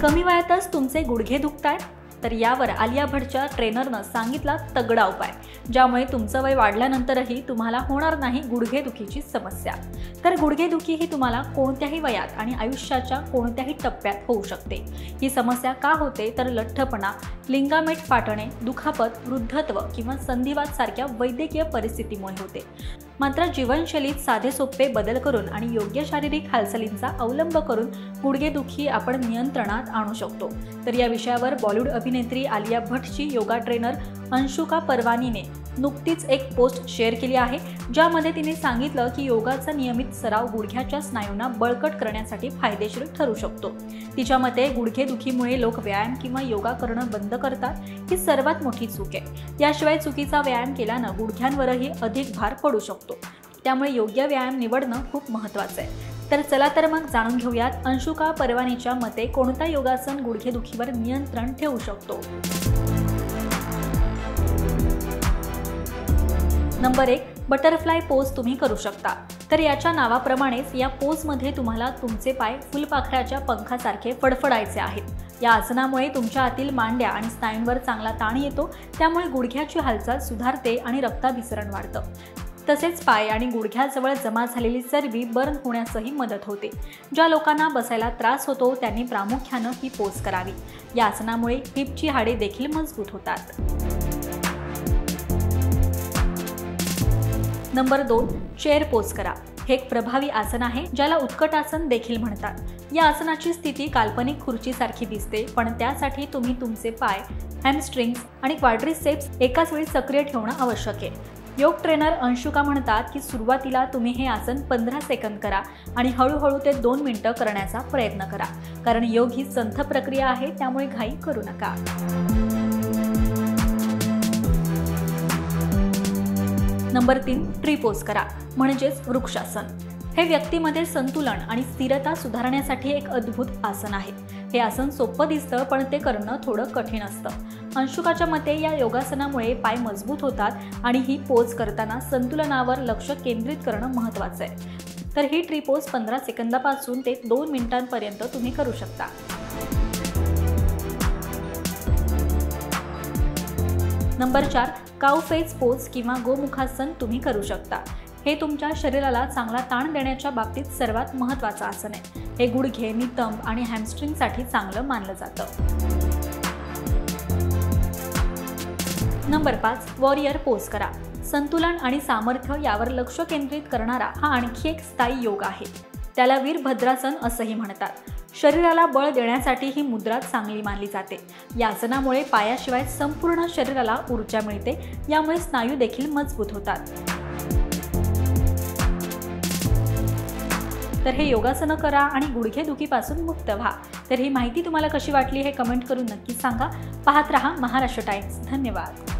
कमी वयातच तुमचे गुडघे दुखतायत? तर यावर आलिया भट्टच्या ट्रेनरनं सांगितला तगडा उपाय, ज्यामुळे तुमचं वय वाढल्यानंतरही तुम्हाला होणार नाही गुडघेदुखीची समस्या। तर गुडघेदुखी ही तुम्हाला कोणत्याही वयात आणि आयुष्याच्या कोणत्याही टप्प्यात होऊ शकते। ही समस्या का होते तर लठ्ठपणा, लिंगामेट फाटणे, दुखापत, वृद्धत्व किंवा संधिवात सारख्या वैद्यकीय परिस्थितीमुळे होते। मात्र जीवनशैलीत साधे सोपे बदल करून आणि योग्य शारीरिक हालचालींचा अवलंब करून गुडघेदुखी आपण नियंत्रणात आणू शकतो। तर या विषयावर बॉलिवूड अभिनेत्री आलिया भट्टची योगा ट्रेनर अंशुका परवानीने नुकतीच एक पोस्ट शेअर केली आहे, ज्यामध्ये तिने सांगितलं की योगाचा नियमित सराव गुडघ्याच्या स्नायूंना बळकट करण्यासाठी फायदेशीर ठरू शकतो। तिच्या मते गुडघेदुखीमुळे लोक व्यायाम किंवा योगा करणं बंद करतात, ही सर्वात मोठी चूक आहे। याशिवाय चुकीचा व्यायाम केल्यानं गुडघ्यांवरही अधिक भार पडू शकतो, त्यामुळे योग्य व्यायाम निवडणं खूप महत्त्वाचं आहे। तर चला तर मग जाणून घेऊयात अंशुका परवानीच्या मते कोणता योगासन गुडघेदुखीवर नियंत्रण ठेवू शकतो। नंबर 1, बटरफ्लाय पोज तुम्ही करू शकता। तर याच्या नावाप्रमाणेच या पोजमध्ये तुम्हाला तुमचे पाय फुलपाखराच्या पंखासारखे फडफडायचे आहेत। या आसनामुळे तुमच्या आतील मांड्या आणि स्नायूंवर चांगला ताण येतो, त्यामुळे गुडघ्याची हालचाल सुधारते आणि रक्ताभिसरण वाढतं। तसेच पाय आणि गुडघ्याजवळ जमा झालेली चरबी बर्न होण्यासही मदत होते। ज्या लोकांना बसायला त्रास होतो त्यांनी प्रामुख्याने ही पोज करावी। या आसनामुळे हिपची हाडे देखील मजबूत होतात। नंबर 2, चेअर पोज करा। हे एक प्रभावी आसन आहे, ज्याला उत्कटासन देखील म्हणतात। या आसनाची स्थिती काल्पनिक खुर्चीसारखी दिसते, पण त्यासाठी तुम्ही तुमचे पाय, हॅमस्ट्रिंग्स आणि क्वाड्रिसेप्स एकाच वेळी सक्रिय ठेवणं आवश्यक आहे। योग ट्रेनर अंशुका म्हणतात की सुरुवातीला तुम्ही हे आसन 15 सेकंद करा आणि हळूहळू ते 2 मिनिटं करण्याचा प्रयत्न करा, कारण योग ही संथ प्रक्रिया आहे, त्यामुळे घाई करू नका। नंबर 3, ट्री पोज करा, म्हणजेच वृक्षासन। हे व्यक्तीमध्ये संतुलन आणि स्थिरता सुधारण्यासाठी एक अद्भुत आसन आहे। हे आसन सोपं दिसतं, पण ते करणं थोडं कठीण असतं। अंशुकाच्या मते या योगासनामुळे पाय मजबूत होतात आणि ही पोज करताना संतुलनावर लक्ष केंद्रित करणं महत्त्वाचं आहे। तर ही ट्री पोज 15 सेकंदापासून ते 2 मिनिटांपर्यंत तुम्ही करू शकता। नंबर 4, काऊ फेस पोज किंवा गोमुखासन तुम्ही करू शकता। हे तुमच्या शरीराला चांगला ताण देण्याच्या बाबतीत सर्वात महत्त्वाचं आसन आहे। हे गुडघे, नितंब आणि हॅमस्ट्रिंगसाठी चांगलं मानलं जातं। नंबर 5, वॉरियर पोज करा। संतुलन आणि सामर्थ्य यावर लक्ष केंद्रित करणारा हा आणखी एक स्थायी योग आहे। त्याला वीरभद्रासन असंही म्हणतात। शरीराला बळ देण्यासाठी ही मुद्रा चांगली मानली जाते। या आसनामुळे पायाशिवाय संपूर्ण शरीराला ऊर्जा मिळते, यामुळे स्नायू देखील मजबूत होतात। तर हे योगासनं करा आणि गुडघेदुखीपासून मुक्त व्हा। तर ही माहिती तुम्हाला कशी वाटली हे कमेंट करून नक्की सांगा। पाहत रहा महाराष्ट्र टाइम्स। धन्यवाद।